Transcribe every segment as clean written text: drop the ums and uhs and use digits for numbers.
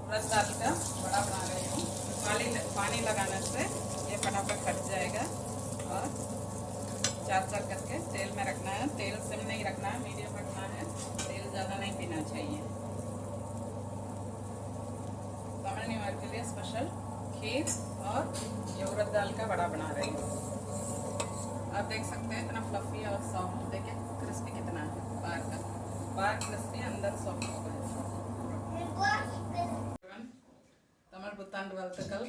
उड़द दाल का बड़ा बना रही हूँ। पानी लगाने से ये फटाफट कट जाएगा और चार चार करके तेल में रखना है। तेल सिम नहीं रखना है, मीडियम रखना है। तेल ज़्यादा नहीं पीना चाहिए। तमिल न्यू ईयर के लिए स्पेशल खीर और ये उड़द दाल का बड़ा बना रही हूँ। आप देख सकते हैं इतना फ्लफी और सॉफ्ट, देखिए क्रिस्पी कितना है। बाहर क्रिस्पी, अंदर सॉफ्ट होगा। தமிழ் புத்தாண்டு வாழ்த்துக்கள்.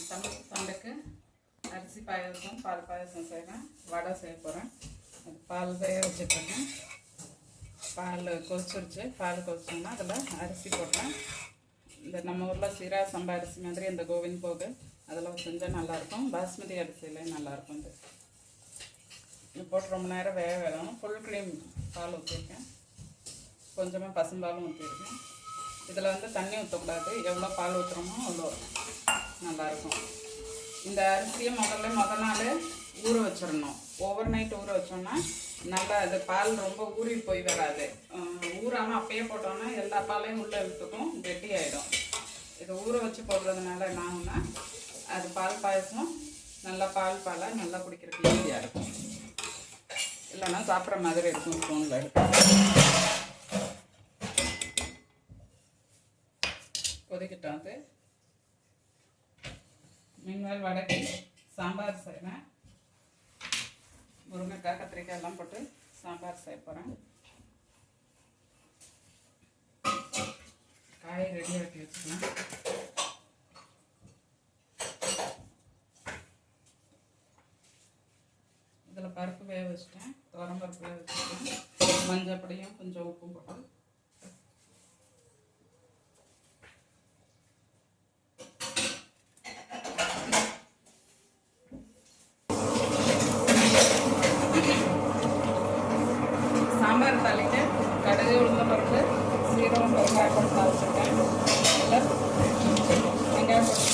தமிழ் புத்தாண்டுக்கு அரிசி பாயாசம், பால் பாயாசம் செய்கிறேன். வடை செய்ய போகிறேன். அது பால் வேக வச்சுட்ருக்கேன். பால் கொதிச்சிருச்சு. பால் கொதிச்சோன்னா அதில் அரிசி போட்டேன். இந்த நம்ம ஊரில் சீரா சம்பா அரிசி மாதிரி இந்த கோவிந்த் போகு அதில் செஞ்சால் நல்லாயிருக்கும். பாஸ்மதி அரிசியிலே நல்லாயிருக்கும். இது போட்டு ரொம்ப நேரம் வேக வேணும். ஃபுல் க்ரீம் பால் ஊற்றிருக்கேன். கொஞ்சமாக பசும்பாலும் ஊற்றிருக்கேன். இதில் வந்து தண்ணி ஊற்றக்கூடாது. எவ்வளோ பால் ஊற்றுறோமோ அவ்வளோ நல்லாயிருக்கும். இந்த அரிசியை முத நாள் ஊற வச்சிடணும். ஓவர் நைட் ஊற வச்சோன்னா நல்லா அது பால் ரொம்ப ஊறி போய் வராது. ஊறாமல் அப்பயே போட்டோன்னா எல்லா பாலையும் உள்ளே இழுத்துக்கும், கெட்டி ஆகிடும். இதை ஊற வச்சு போடுறதுனால என்ன ஆகும்னா அது பால் பாயசம் நல்லா பாலாக நல்லா குடிக்கிறதுக்கு ஈஸியாக இருக்கும். இல்லைன்னா சாப்பிட்ற மாதிரி இருக்கும். ஸ்பூனில் எடுத்து கொதிக்கிட்டோம். அது மீன்வேல் வடக்கி சாம்பார் செய்கிறேன். முருங்கைக்காய், கத்திரிக்காய் எல்லாம் போட்டு சாம்பார் செய்ய போகிறேன். காய் ரெடி ஆக்கி வச்சுக்கலாம். இதில் பருப்பு வேக வச்சுட்டேன். துவரம் பருப்பு வேக வச்சுட்டேன். மஞ்சள் பொடியும் கொஞ்சம் உப்பும் போட்டு சாம்பார் தாளிக்க கடுகு, உளுந்த பருப்பு, சீரகம், வெங்காயம் போட்டு தாளிச்சிருக்கேன். அதில் வெங்காயம் போட்டு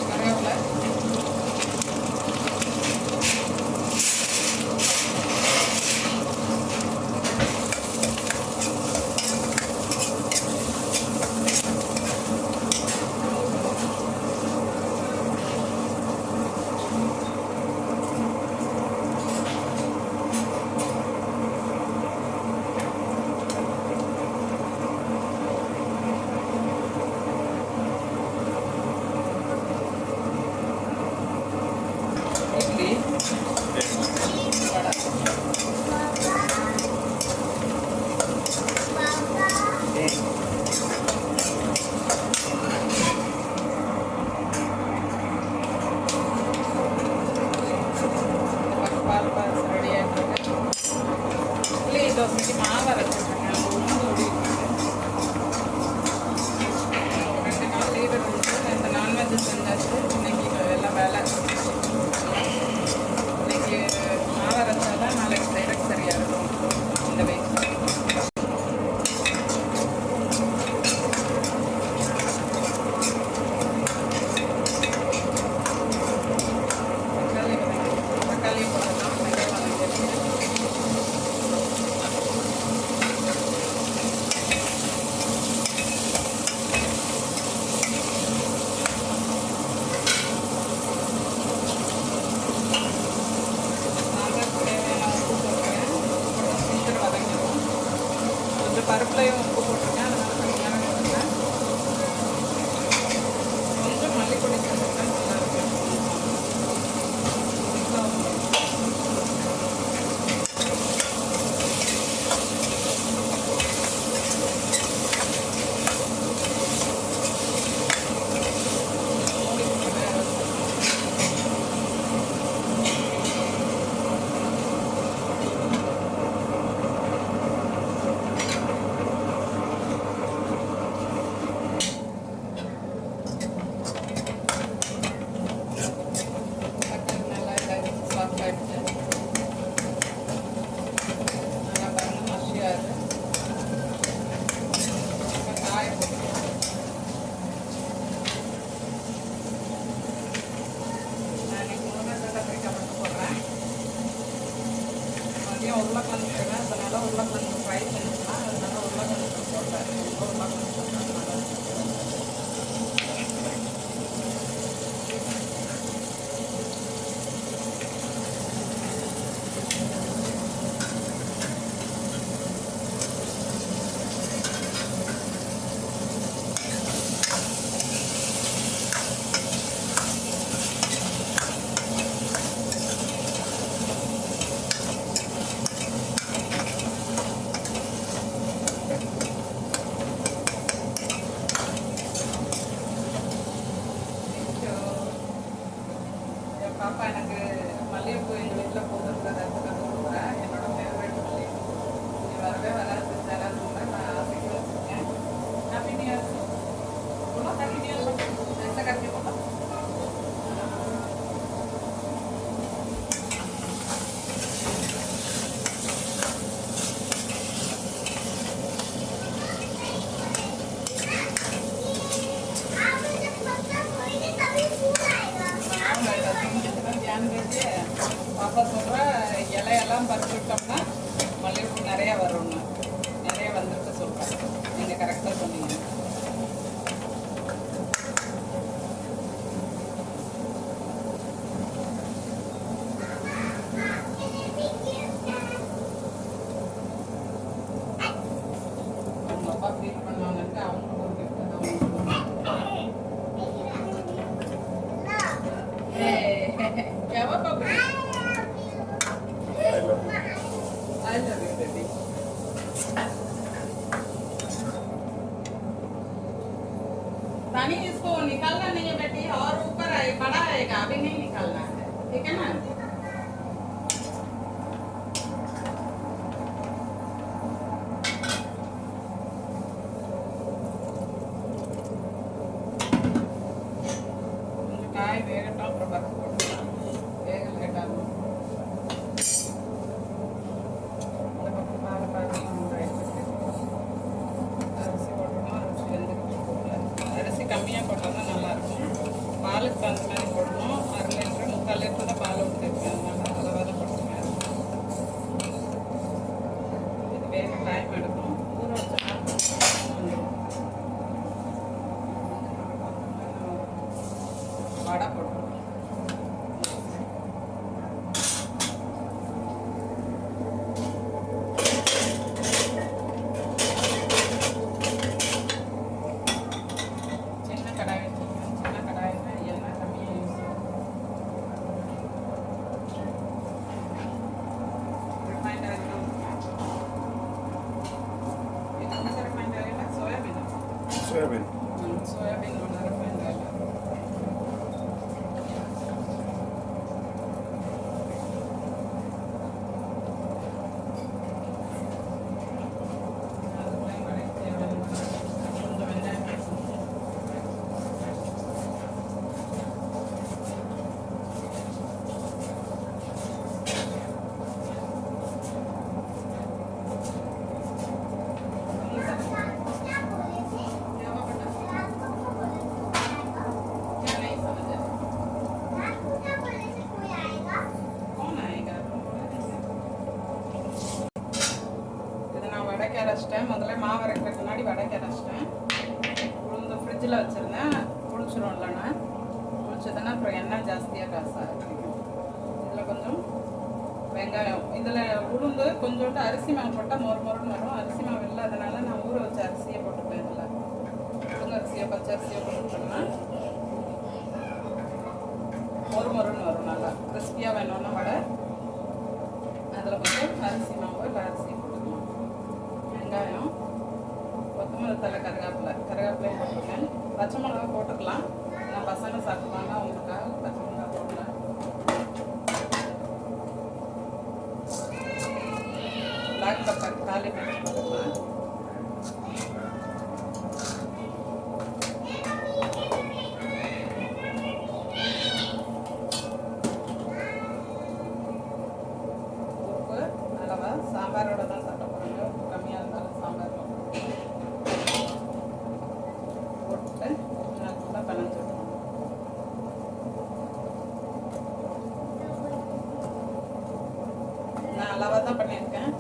கருவேப்பிலை, இட்லி, வடை. பால் பாயசம் ரெடி ஆகிட்டு இட்லி தோசைக்கு மாவு அரைச்சிருக்கேன். 2 நாள் லீவு இருந்துச்சு. இந்த நான்வெஜ் செஞ்சாச்சு. இன்னைக்கு எல்லாம் வேலை. இன்னைக்கு மாவு அரைச்சாதான் நாளைக்கு டைரக்ட் சரியாக இருக்கும். இந்த வெயிட் தக்காளி போடலாம். வெங்காயம் வதங்கிடுச்சு. சாம்பாருக்கு தேவையான உப்பு போட்டுருக்கேன். சீக்கிரம் வதங்கிடும். கொஞ்சம் பருப்புலையும் உப்பு போட்டிருக்கேன். அதனால கொஞ்சம் நேரம் வச்சுருக்கேன். கொஞ்சம் மல்லிப்பொடி சேர்த்துருக்கேன். நல்லாயிருக்கும். நல்லா உருளைக்கிழங்கு ஃப்ரை பண்ணிக்கலாம். அதனால உருளைக்கிழங்கு போட்டேன். உருளைக்கிழங்கு போட்டால் நல்லா இருக்கும். பாப்பா எனக்கு மல்லிகைப்பூ எங்கள் வீட்டில் போட்டுருக்கிறத கற்றுக் கொடுக்குறேன். என்னோட ஃபேவரட் மல்லிகைப்பூ. நீ வரவே வராது தராதுன்னு நான் ஆசைக்கு வச்சுருக்கேன். Happy new year. போனோம் ஹாப்பி நியூ இயர் எந்த கட்டி போனோம். பாப்பா சொல்கிற இலையெல்லாம் பறிச்சுட்டோம்னா மல்லிகைப்பூ நிறையா வரும்னு, நிறைய வந்துட்டு சொல்கிறேன். நீங்கள் கரெக்டாக சொன்னீங்க. அவங்க அப்பா ஃபீல் பண்ணுவாங்கன்ட்டு அவங்களுக்கு ஒரு gift தான் I love you, baby. पानी इसको निकालना नहीं है बेटी, और ऊपर बड़ा आएगा, अभी नहीं निकालना है, ठीक है ना? காய் வேகட்டும், அப்புறம் பருப்பு போட்டுக்கலாம். வேக லேட்டாகும். கம்மியாக போட்டால் தான் நல்லாயிருக்கும். பாலுக்கு தகுந்த மாதிரி போடணும். 1/2 லிட்டர் 3/4 லிட்டர் தான் பால் ஊற்றிருக்கேன். அதனால் அளவாக தான் போட்டுருக்கேன். இது வேக டைம் எடுக்கும். ஊற வச்சா வடை போட்டுருவோம். Soybean. Soybean ஒன்று refined oil. வடைக்கு அரைச்சிட்டேன். முதல்ல மாவு அரைக்கிறதுக்கு முன்னாடி வடைக்கு அரைச்சிட்டேன். உளுந்து ஃப்ரிட்ஜில் வச்சுருந்தேன். புளிச்சிடும் இல்லைன்னா புளிச்சதுன்னா அப்புறம் எண்ணெய் ஜாஸ்தியாக காசாக. இதில் கொஞ்சம் வெங்காயம், இதில் உளுந்து கொஞ்சோண்டு அரிசி மாவு போட்டால் மொறுன்னு வரும். அரிசி மாவு இல்லை, அதனால நான் ஊற வச்ச அரிசியை போட்டுப்பேன். இதில் உளுந்து அரிசியை பச்சை அரிசியை போட்டுட்டோம்னா மொறுன்னு வரும். நல்லா கிறிஸ்பியாக வேணும்னா வடை. அதில் கொஞ்சம் அரிசி மாவு இல்லை அரிசி போட்டுக்கலாம். வெங்காயம், கொத்தமல்லி தலை, கருவேப்பிலையும் போட்டுருக்கேன். பச்சை மிளகா போட்டுக்கலாம். நான் பசங்க சாப்பிடுவாங்க, அவங்களுக்காக பச்சை மிளகா போடல. பிளாக் பெப்பர் காலி பண்ணி போட்டுக்கலாம். உப்பு அளவா, சாம்பாரோட தான் சாப்பிட போகிறாங்க. கம்மியாக இருந்தாலும் சாம்பார் போட்டு நல்லா பனஞ்சிடணும். நான் அளவாக தான் பண்ணியிருக்கேன்.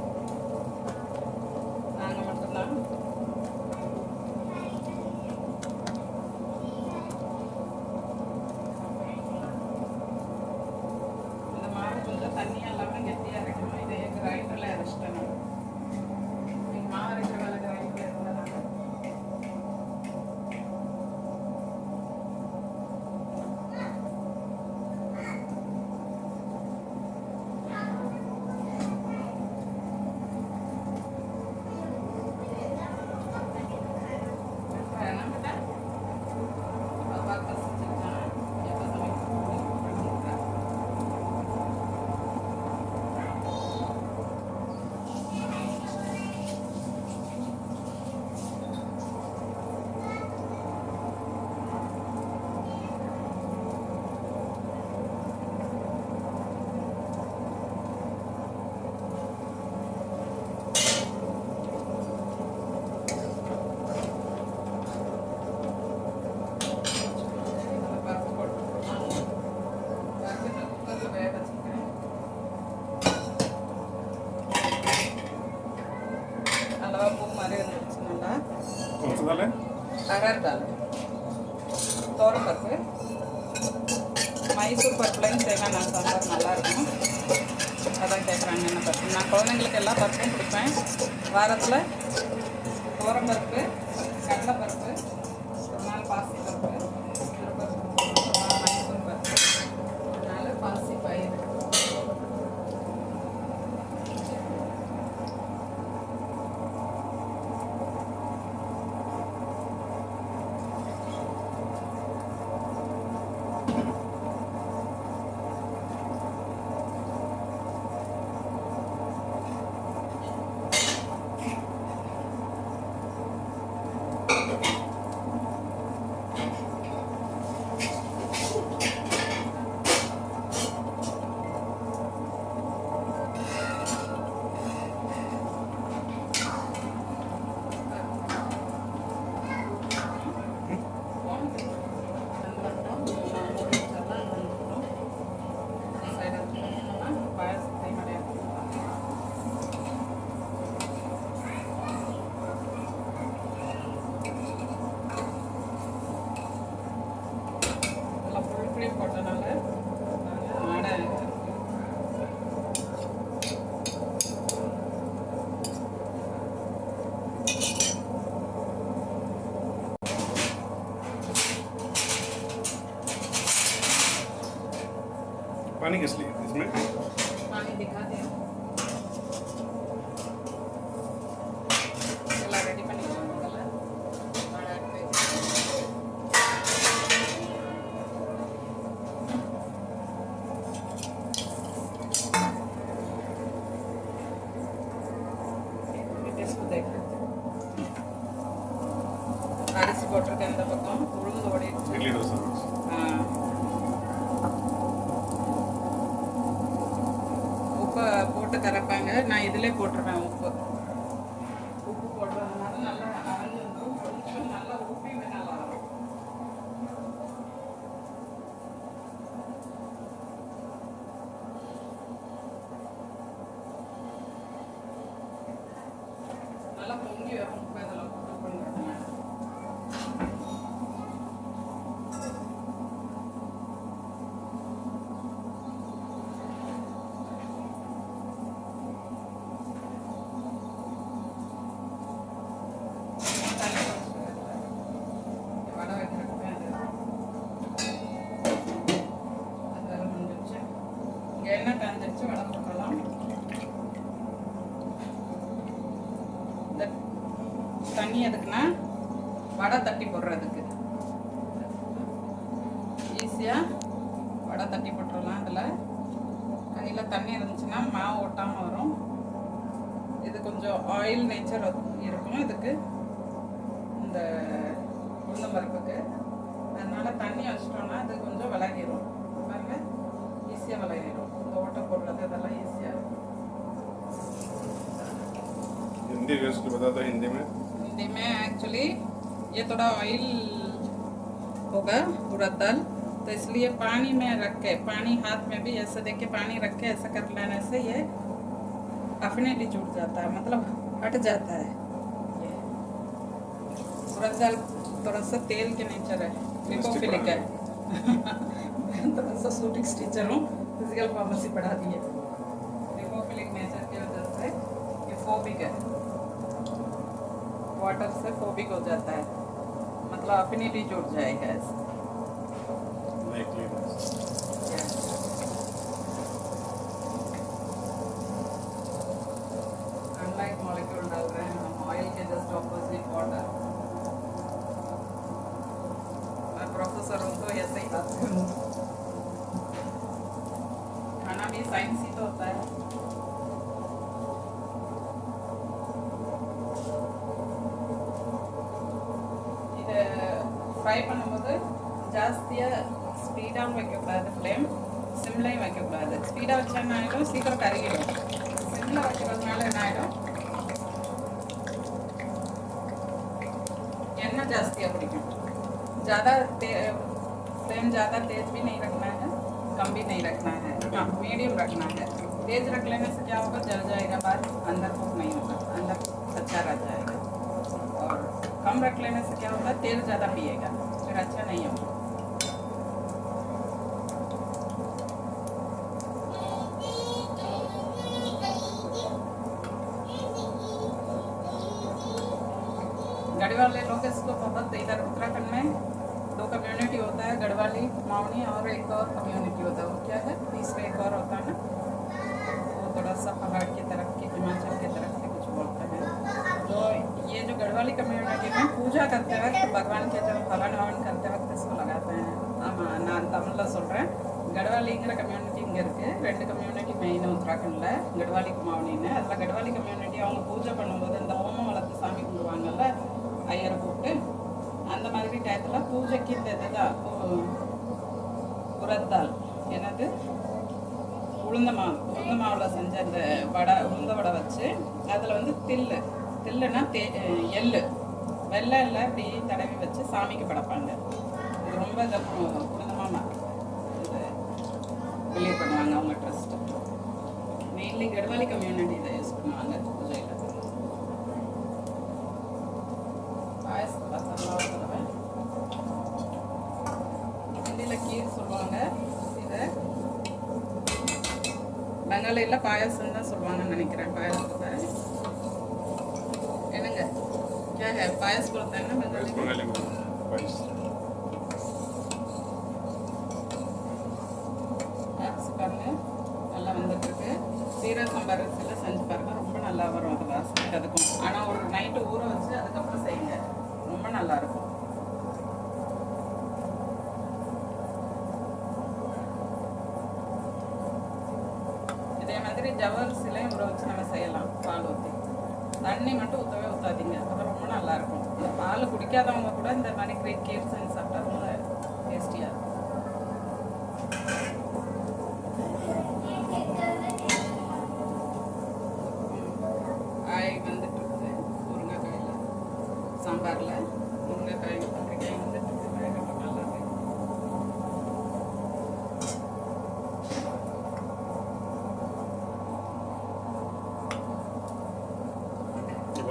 மிளகா பூ மாதிரி வந்துருச்சு நல்லா. कौन सा दाल है? अरहर दाल, தோரம் பருப்பு, மைசூர் பருப்புலையும் தேங்காய் சாம்பார் நல்லாயிருக்கும். அதான் கேட்குறாங்க என்ன பருப்பு. நான் குழந்தைங்களுக்கு எல்லா பருப்பும் கொடுப்பேன். வாரத்தில் தோரம் பருப்பு, கடலைப்பருப்பு, ஒரு நாள் பாசி பருப்பு, ஒரு நாள் மைசூர் பருப்பு, ஒரு நாள் பாசி பயிறு. போட்டனால ஆடை पानी किस लिए इसमें? पानी दिखा दे எல்லாம் ரெடி பண்ணிக்கலாம். அரிசி போட்டிருக்கேன் இந்த பக்கம், உளுந்து ஓடிடுச்சு. इडली डोसा मिक्स. உப்பை போட்டு கரைப்பாங்க, நான் இதிலே போட்டுருவேன். உப்பு போடுறதுனால நல்லா அரைஞ்சிருந்தும் கொஞ்சம் நல்லா உப்பி நல்லா வரும். நல்லா பொங்கி வரும் உப்பு இதெல்லாம் போட்டு பண்ணுறதுனால. எண்ணெய் காஞ்சிருச்சு, வடை போடலாம். இந்த தண்ணி எதுக்குன்னா வடை தட்டி போடுறதுக்கு ஈஸியாக வடை தட்டி போட்டுடலாம். அதில் கையில் தண்ணி இருந்துச்சுன்னா மாவு ஒட்டாமல் வரும். இது கொஞ்சம் ஆயில் நேச்சர் இருக்கும் இதுக்கு, இந்த உளுந்தம் பருப்புக்கு. அதனால தண்ணி வச்சிட்டோம்னா அது கொஞ்சம் விலகிடும். பாருங்க, ஈஸியாக விலகிடும். இந்த ஓட்டை போடுறது இதெல்லாம் ஈஸியாக இருக்கும். हिंदी रेसिपी बता दो हिंदी में. हिंदी में एक्चुअली ये थोड़ा ऑयल होगा उड़द दाल, तो इसलिए पानी में रख के, पानी हाथ में भी ऐसे देख के पानी रख के ऐसा कर लेने से ये अपने लिए जुड़ जाता है, मतलब हट जाता है. ये उड़द दाल थोड़ा सा तेल के नेचर है, लिपोफिलिक है. थोड़ा सा शूटिंग टीचर हूँ, फिजिकल फार्मेसी पढ़ा दी है. लिपोफिलिक नेचर की वजह से ये फोबिक है, वाटर से फोबिक हो जाता है, मतलब अफिनिटी जुड़ जाएगा ऐसे. अनलाइक मॉलिक्यूल डाल रहे हैं हम, ऑयल के जस्ट ऑपोजिट वाटर. मैं प्रोफेसर हूँ तो ऐसे ही बात करूँ. खाना भी साइंस ही तो होता है. ஃப்ரை பண்ணும்போது ஜாஸ்தியாக ஸ்பீடாகவும் வைக்கக்கூடாது, ஃப்ளேம் சிம்லையும் வைக்கக்கூடாது. ஸ்பீடாக வச்சா என்ன ஆகிடும், சீக்கிரம் கருகிடும். சிம்மில் வைக்கிறதுனால என்ன ஆகிடும், எண்ணெய் ஜாஸ்தியாக பிடிக்கும். ज़्यादा फ्लेम ज़्यादा तेज भी नहीं रखना है, कम भी नहीं रखना है, हाँ मीडियम रखना है. तेज रख लेने से क्या होगा, जल जाएगा, बाद अंदर कुक नहीं होगा, अंदर कच्चा रह जाएगा. कम रख लेने से क्या होता है तेल ज़्यादा पिएगा, फिर अच्छा नहीं है। गढ़वाली लोग इसको बहुत, इधर उत्तराखंड में 2 कम्युनिटी होता है, गढ़वाली, कुमाऊनी और एक और कम्युनिटी होता है, वो क्या है तीसरा एक और होता है ना, वो थोड़ा सा पहाड़ की तरफ की, हिमाचल की तरफ की कुछ बोलते हैं। तो ये जो गढ़वाली कम्युनिटी में पूजा करते वक्त, भगवान के जब हवन हवन करते वक्त इसको लगाते हैं। ஆமாம், நான் தமிழில் சொல்கிறேன். கடுவாலிங்கிற கம்யூனிட்டி இங்கே இருக்குது. 2 கம்யூனிட்டி மெயினாக உத்தராகண்டில், கடுவாலி குமாவனின்னு. அதில் கடுவாலி கம்யூனிட்டி அவங்க பூஜை பண்ணும்போது இந்த ஹோமம் வளர்த்து சாமி கும்பிடுவாங்கல்ல, ஐயரை கூப்பிட்டு, அந்த மாதிரி டயத்தில் பூஜைக்கு இந்த இதுதான் உரத்தால் என்னது உளுந்த மாவில் செஞ்ச அந்த வடை, உளுந்த வடை வச்சு அதில் வந்து தில்லுன்னா எள்ளு வெள்ளை இல்லை இப்படி தடவி வச்சு சாமிக்கு படைப்பாங்க. இது ரொம்ப உளுந்தமாக இது பிலீவ் பண்ணுவாங்க அவங்க ட்ரஸ்ட்டு. மெயின்லி கடுவாலி கம்யூனிட்டி இதை யூஸ் பண்ணுவாங்க பூஜையில். பாயசம் பார்த்தா ஹிந்தியில் கீர் சொல்லுவாங்க, இதை பெங்காலியில் பாயசம் தான் சொல்லுவாங்கன்னு நினைக்கிறேன். பாயசத்தை என்னங்க क्या है पायस बोलते हैं ना बंगाली में, पायस। பாருங்க நல்லா வந்துட்டுருக்கு. சீரக சாம்பார் அரிசியில் செஞ்சு பாருங்க, ரொம்ப நல்லா வரும் அது வாசனைக்கு அதுக்கும். ஆனால் ஒரு நைட்டு ஊற வச்சு அதுக்கப்புறம் செய்யுங்க, ரொம்ப நல்லாயிருக்கும். இதே மாதிரி ஜவ்வரிசிலையும் ஊற வச்சு நம்ம செய்யலாம். பால் ஊற்றி, தண்ணி மட்டும் ஊற்றவே ஊற்றாதீங்க, அது ரொம்ப நல்லாயிருக்கும். இந்த பால் குடிக்காதவங்க கூட இந்த மாதிரி கிரீக் கீர் செஞ்சு சாப்பிட்டா ரொம்ப டேஸ்டியாக இருக்கும். காய் வந்துட்டு இருக்குது முருங்கைக்காயில், சாம்பாரில் முருங்கைக்காய் கத்திரிக்காய் வந்துட்டு இருக்குது, ரொம்ப நல்லா இருக்கு.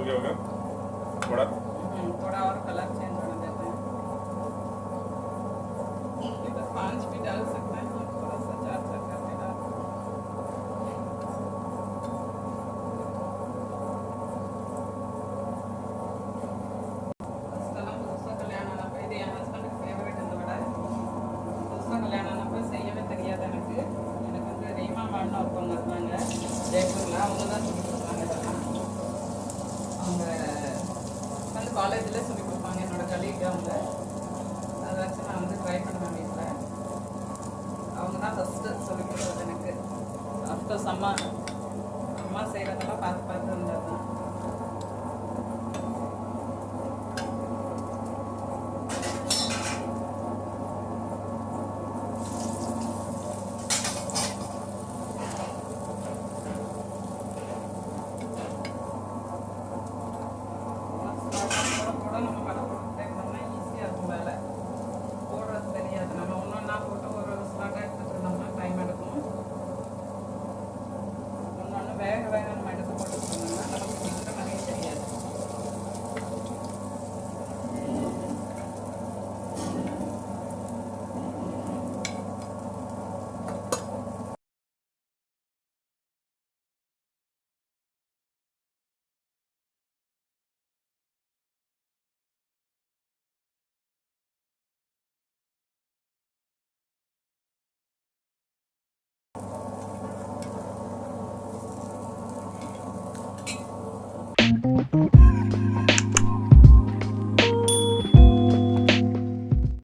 होगा थोड़ा थोड़ा और कलर चेंज कर देते हैं। ये तो 5 भी डाल सकते हैं, थोड़ा सा 4 करके डाल। दोस्तों कल्याण आना இது என் ஹஸ்பண்டுக்கு ஃபேவரட் இந்த வடை. दोस्तों கல்யாணம் ஆனப்போ செய்யவே தெரியாது எனக்கு. எனக்கு வந்து ரீமா மான்னு ஒருத்தவங்க இருந்தாங்க ஜெய்ப்பூரில், அவங்க தான் சொல்லி கொடுத்தாங்க இதெல்லாம். அவங்க வந்து காலேஜில் சொல்லி கொடுப்பாங்க, என்னோடய கலீக் அவங்க. அதை வச்சு நான் வந்து ட்ரை பண்ணுவேன் வீட்டில். அவங்க தான் ஃபஸ்ட்டு சொல்லி கொடுத்தது எனக்கு. அஃப்கோர்ஸ் அம்மா செய்கிறதெல்லாம் பார்த்து